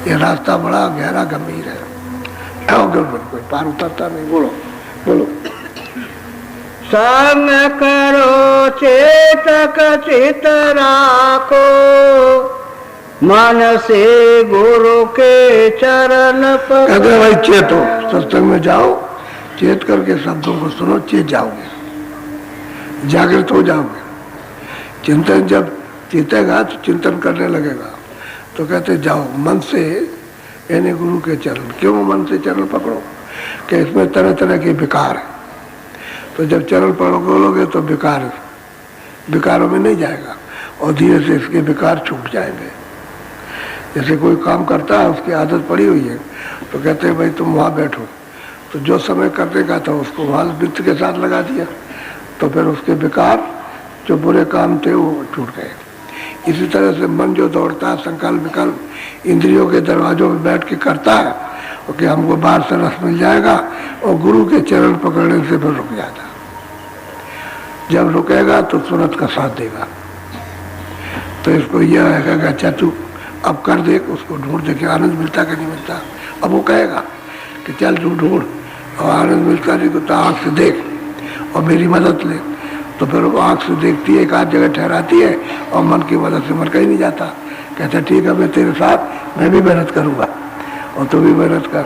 ये रास्ता बड़ा गहरा गंभीर है, कोई पार उतरता नहीं। बोलो बोलो। संग करो चेतक चित राखो, मन से गुरु के चरण पर। कहते भाई चेतो, सत्संग में जाओ, चेत करके शब्दों को सुनो, चेत जाओगे, जागृत हो जाओगे। चिंतन जब चेतेगा तो चिंतन करने लगेगा। तो कहते जाओ मन से, यानी गुरु के चरण। क्यों मन से चरण पकड़ो? कि इसमें तरह तरह के विकार है, तो जब चरण पकड़ोगे तो विकारों में नहीं जाएगा और धीरे से इसके विकार छूट जाएंगे। जैसे कोई काम करता है, उसकी आदत पड़ी हुई है, तो कहते हैं भाई तुम वहाँ बैठो, तो जो समय करने का था उसको वहाँ वृत्त के साथ लगा दिया, तो फिर उसके विकार जो बुरे काम थे वो छूट गए। इसी तरह से मन जो दौड़ता है, संकल्प विकल्प इंद्रियों के दरवाजों में बैठ के करता है, और कि हमको बाहर से रस मिल जाएगा, और गुरु के चरण पकड़ने से फिर रुक जाता। जब रुकेगा तो सूरत का साथ देगा। तो इसको यह है कि अच्छा तू अब कर देख, उसको ढूंढ देखे आनंद मिलता कि नहीं मिलता। अब वो कहेगा कि चल तू ढूंढ, और आनंद मिलता नहीं तो आँख से देख और मेरी मदद ले। तो फिर वो आँख से देखती है, एक आध जगह ठहराती है, और मन की मदद से मन कहीं नहीं जाता। कहता ठीक है मैं तेरे साथ, मैं भी मेहनत करूँगा और तू भी मेहनत कर।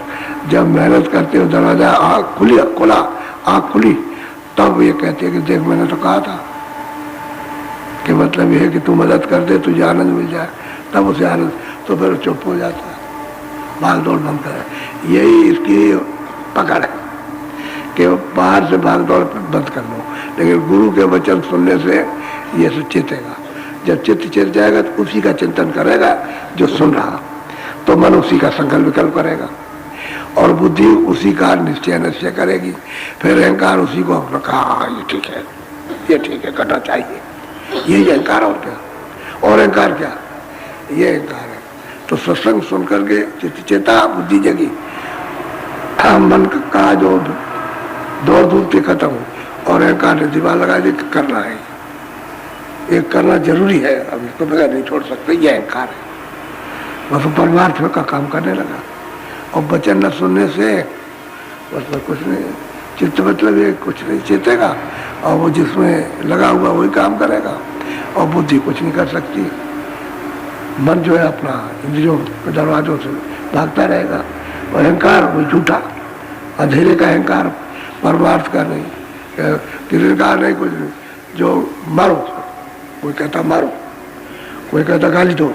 जब मेहनत करते हो दरवाजा आँख खुला आँख खुली, तब ये कहती है कि देख मैंने तो कहा था कि मतलब ये है कि तू मदद कर दे, तुझे आनंद मिल जाए। तब उसे आनंद, तो फिर चुप हो जाता है, भाग दौड़ बंद करे। यही इसकी पकड़ है कि बाहर से भाग दौड़ बंद कर लो, लेकिन गुरु के वचन सुनने से ये सब चेतेगा। जब चित्त चेत जाएगा तो उसी का चिंतन करेगा जो सुन रहा, तो मन उसी का संकल्प विकल्प करेगा, और बुद्धि उसी का निश्चय करेगी। फिर अहंकार उसी को रखा, ये ठीक है, ये ठीक है, करना चाहिए, यही अहंकार। और क्या? और अहंकार क्या? ये अहंकार है। तो सत्संग सुन करके चित्त चेता, बुद्धि जगी, मन का जो दौड़ धूप खत्म हो, और अहंकार ने दीवार लगा दी कि करना है, ये करना जरूरी है, अब इसको बगैर नहीं छोड़ सकते, ये अहंकार है। बस परमार्थ का काम करने लगा, और वचन न सुनने से मतलब कुछ नहीं, चित्त मतलब ये कुछ नहीं चेतेगा, और वो जिसमें लगा हुआ वही काम करेगा, और बुद्धि कुछ नहीं कर सकती। मन जो है अपना इंद्रियों के दरवाजों से भागता रहेगा। और अहंकार वो झूठा, अंधेरे का अहंकार, परमार्थ का नहीं, किरकार नहीं, कुछ नहीं। जो मारो, कोई कहता मारो, कोई कहता गाली दो,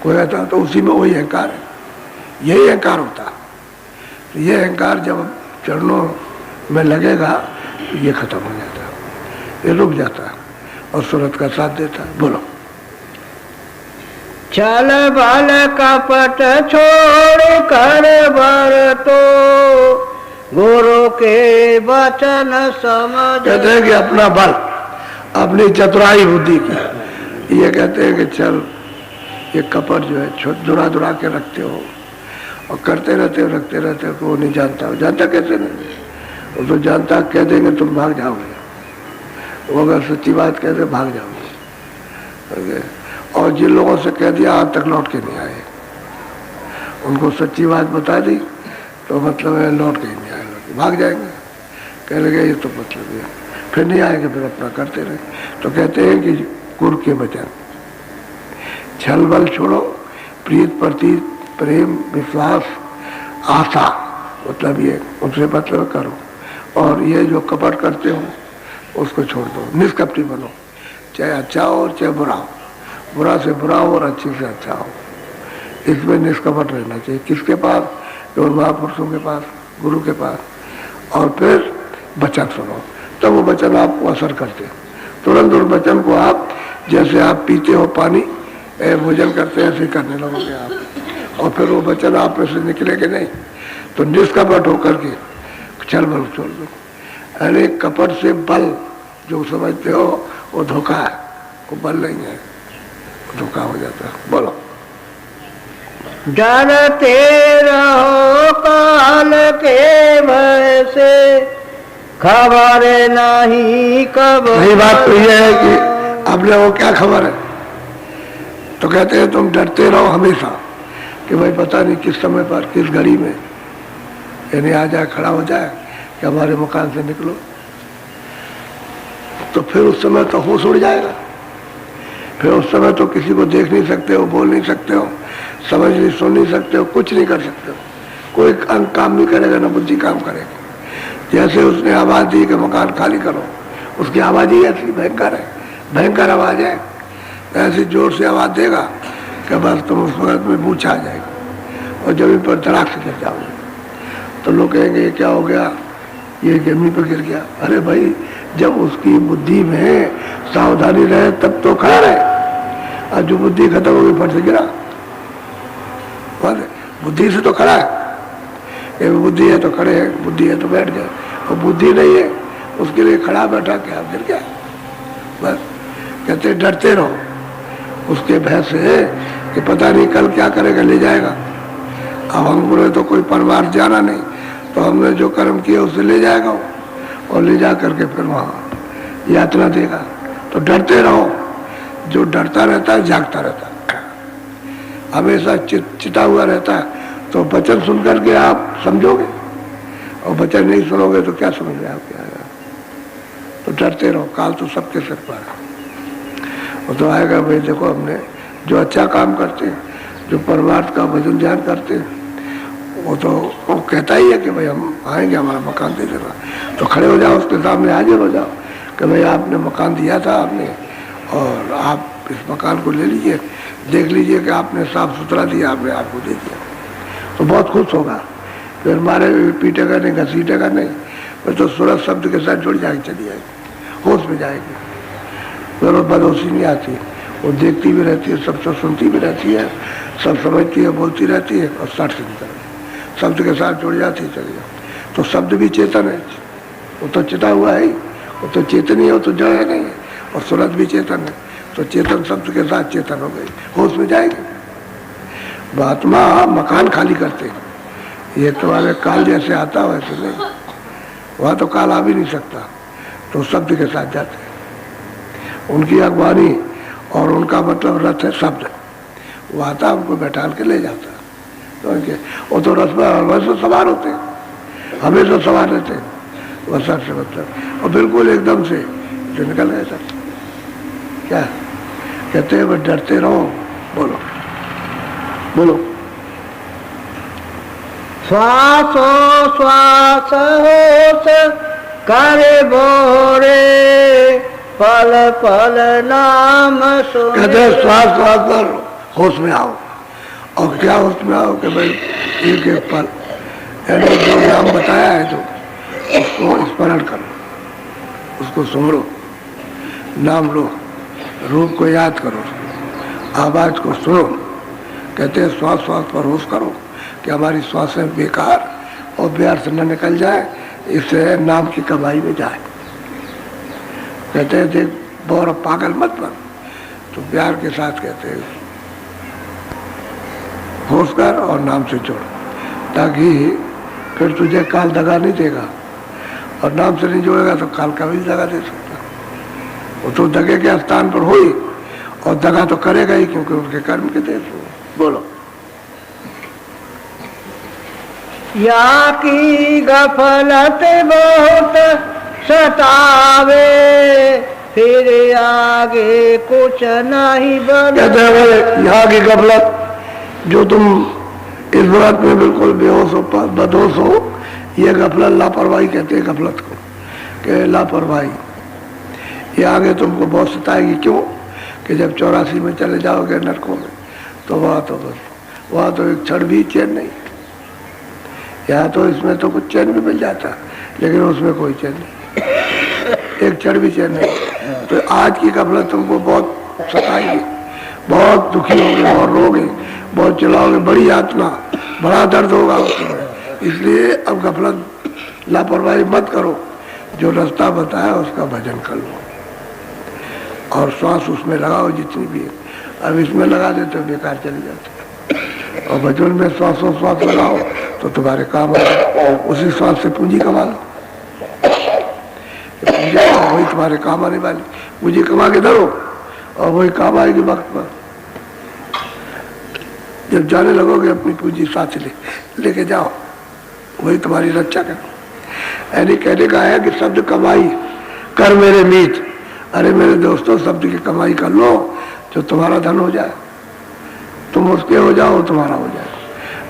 कोई कहता, तो उसी में वही अहंकार है, यही अहंकार होता है। तो ये अहंकार जब चरणों में लगेगा तो ये खत्म हो जाता है, ये रुक जाता है और सूरत का साथ देता है। बोलो। चल बल कपट छोड़ कर बर तो गुरु के वचन समझ। कहते हैं कि अपना बल, अपनी चतुराई बुद्धि की, ये कहते हैं कि चल ये कपट जो है दुरा के रखते हो और करते रहते हो, रखते रहते हो, वो नहीं जानता हो। जानता कैसे नहीं? वो तो जानता, कह देंगे तुम भाग जाओगे, वो अगर सच्ची बात कहते भाग जाओगे। और जिन लोगों से कह दिया आज तक लौट के नहीं आए, उनको सच्ची बात बता दी तो मतलब है लौट के नहीं आए, भाग जाएंगे, कह लगे ये तो मतलब है, फिर नहीं आएंगे, फिर अपना करते रहे। तो कहते हैं कि गुरु के वचन, छल बल छोड़ो, प्रीत प्रतीत प्रेम विश्वास आशा, मतलब ये उनसे मतलब करो, और ये जो कपट करते हो उसको छोड़ दो, निष्कपटी बनो, चाहे अच्छा हो और चाहे बुरा हो, बुरा से बुरा हो और अच्छे से अच्छा हो, इसमें निष्कपट रहना चाहिए। किसके पास? केवल महापुरुषों के पास, गुरु के पास। और फिर वचन सुनो, तब वो वचन आपको असर करते हैं। तुरंत उस वचन को आप, जैसे आप पीते हो पानी, भोजन करते हैं, ऐसे करने लगोगे आप, और फिर वो वचन आप में से निकलेंगे नहीं। तो निष्कपट होकर के छल बल छोड़ दो। अरे कपट से बल जो समझते हो वो धोखा है, वो बल नहीं है, धोखा हो जाता है। बोलो। डरते रहो काल के भय से, खबर नहीं कब। सही बात तो यह है कि अपने वो क्या खबर है, तो कहते हैं तुम डरते रहो हमेशा कि भाई पता नहीं किस समय पर किस घड़ी में यानी आ जाए, खड़ा हो जाए कि हमारे मकान से निकलो, तो फिर उस समय तो होश उड़ जाएगा। फिर उस समय तो किसी को देख नहीं सकते हो, बोल नहीं सकते हो, समझ नहीं, सुन नहीं सकते हो, कुछ नहीं कर सकते हो। कोई अंग काम नहीं करेगा, ना बुद्धि काम करेगी। जैसे उसने आवाज दी कि मकान खाली करो, उसकी आवाज ही ऐसी भयंकर है, भयंकर आवाज है। ऐसी जोर से आवाज देगा कि बस तुम उस वक्त में मुँह छा जाएगी और जमीन पर धड़ाक से गिर जाओगे। तो लोग कहेंगे ये क्या हो गया, ये जमीन पर गिर गया। अरे भाई, जब उसकी बुद्धि में सावधानी रहे तब तो खड़ा रहे, और जो बुद्धि खत्म होगी फट से गिरा। बुद्धि से तो खड़ा है, एक बुद्धि है तो खड़े हैं, बुद्धि है तो बैठ गए, और बुद्धि नहीं है उसके लिए खड़ा बैठा क्या गिर गया। बस कहते डरते रहो उसके भय से कि पता नहीं कल क्या करेगा, ले जाएगा। अब हम बोले तो कोई परिवार जाना नहीं, तो हमने जो कर्म किया उसे ले जाएगा और ले जा करके फिर वहाँ यातना देगा। तो डरते रहो। जो डरता रहता है जागता रहता है, हमेशा चिता हुआ रहता है। तो वचन सुन करके आप समझोगे, और वचन नहीं सुनोगे तो क्या समझ आप क्या आएगा। तो डरते रहो, काल तो सबके सिर पर है। वो तो आएगा भाई, देखो हमने जो अच्छा काम करते हैं, जो परमार्थ का भजन ध्यान करते हैं, वो तो वो कहता ही है कि भाई हम आएंगे, हमारा मकान दे देना। तो खड़े हो जाओ, उसके सामने हाजिर हो जाओ कि भाई आपने मकान दिया था आपने, और आप इस मकान को ले लीजिए, देख लीजिए कि आपने साफ सुथरा दिया, आपने आपको दे दिया। तो बहुत खुश होगा, फिर मारे पीटेगा नहीं, घसीटेगा नहीं, फिर तो सूरज शब्द के साथ जुड़ जाएगी, चली जाएगी, होश में जाएगी। फिर वो बदहोशी नहीं आती, वो देखती भी रहती है, सबसे सुनती भी रहती है, सब समझती है, बोलती रहती है, और सट से निकल शब्द के साथ जुड़ जाती है, चली जाती। तो शब्द भी चेतन है, वो तो चिता हुआ है, वो तो चेतन ही है, वो तो जड़ है नहीं है। और सूरज भी चेतन है, तो चेतन शब्द के साथ चेतन हो गई, होश में जाएगी। आत्मा मकान खाली करते हैं, ये तुम्हारे काल जैसे आता वैसे नहीं, वहाँ तो काल आ भी नहीं सकता, तो शब्द के साथ जाते हैं। उनकी अगवानी और उनका मतलब रथ है शब्द, वो आता उनको बैठाल के ले जाता। तो उनके वो तो रथ में वैसे सवार होते हैं, हमेशा सवार रहते हैं, वह सर से मतलब, और बिल्कुल एकदम से निकल गए सब। क्या कहते हैं, बस डरते रहो। बोलो बोलो। श्वासो श्वास होश करे बोरे, पल पल नाम सुने। कहते हैं श्वास श्वास पर होश में आओ, और क्या होश में आओ कि भाई एक एक पल यानी जो नाम बताया है तो उसको स्मरण करो, उसको सुमरो, नाम लो, रूप को याद करो, आवाज को सुनो। कहते हैं श्वास श्वास पर होश करो कि हमारी श्वासें बेकार और व्यर्थ न निकल जाए, इससे नाम की कमाई में जाए। कहते हैं देख बहुत पागल मत बन, तो प्यार के साथ कहते हैं होश कर और नाम से जोड़, ताकि फिर तुझे काल दगा नहीं देगा। और नाम से नहीं जोड़ेगा तो काल का भी दगा दे सकता, वो तो दगे के स्थान पर हुई, और दगा तो करेगा ही, क्योंकि उनके कर्म के देश हो। बोलो। या की गफलत बहुत सतावे, फिर आगे कुछ नहीं बने। कहते हैं यहाँ की गफलत, जो तुम इस बात में बिल्कुल बेहोश हो, बदहोश हो, ये गफलत लापरवाही कहते हैं गफलत को, कि लापरवाही ये आगे तुमको बहुत सताएगी। क्यों कि जब 84 में चले जाओगे नरकों में, तो वहाँ तो बस वहाँ तो एक क्षण भी चैन नहीं। यहाँ तो इसमें तो कुछ चैन भी मिल जाता, लेकिन उसमें कोई चैन नहीं, एक क्षण भी चैन नहीं। तो आज की गफलत तुमको बहुत सताएगी, बहुत दुखी होगे, बहुत रोगे, बहुत चिल्लाओगे, बड़ी यातना, बड़ा दर्द होगा उसमें। इसलिए अब गफलत लापरवाही मत करो, जो रास्ता बताया उसका भजन कर लो, और श्वास उसमें लगाओ जितनी भी है। अब इसमें लगा देते हो बेकार चली जाती है, और भजन में श्वासों श्वास लगाओ तो तुम्हारे काम आए। उसी श्वास से पूंजी कमा लो, पूंजी वही तुम्हारे काम आने वाली, पूंजी कमा के धरो और वही काम आएगी वक्त पर। जब जाने लगोगे अपनी पूंजी साथ लेके जाओ, वही तुम्हारी रक्षा कर। यानी कहने का है कि शब्द कमाई कर मेरे मीत, अरे मेरे दोस्तों शब्द की कमाई कर लो जो तुम्हारा धन हो जाए, तुम उसके हो जाओ तुम्हारा हो जाए,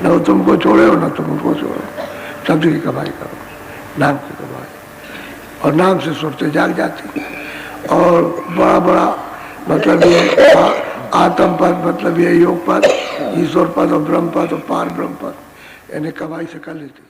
न वो तुमको छोड़े हो न तुम उसको छोड़ो। शब्द की कमाई करो, नाम की कमाई, और नाम से सुरते जाग जाती। और बड़ा बड़ा मतलब ये आत्म पद, मतलब ये योग पद, ईश्वर पद और ब्रह्म पद और पार ब्रह्म पद, यानी कमाई से कर लेती।